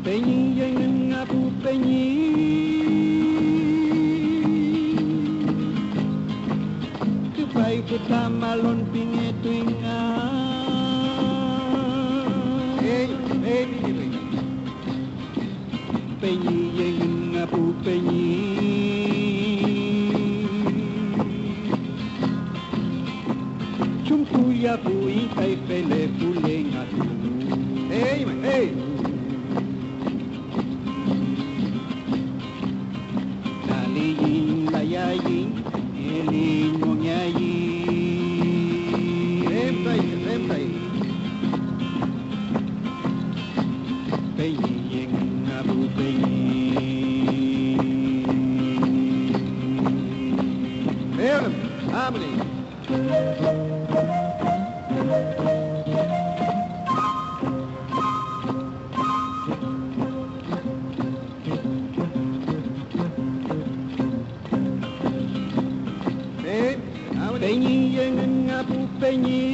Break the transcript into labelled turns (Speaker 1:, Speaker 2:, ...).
Speaker 1: Penyi yang abu penyi Kepai pertama lon pinge tuinga Penyi yang abu penyi Chumpu ya bui kai pele pule ngatu Hey Naliyin layayin Elin mongyayin Rempay Penyi yang abu penyi Verum, harmony Penyi yang abu penyi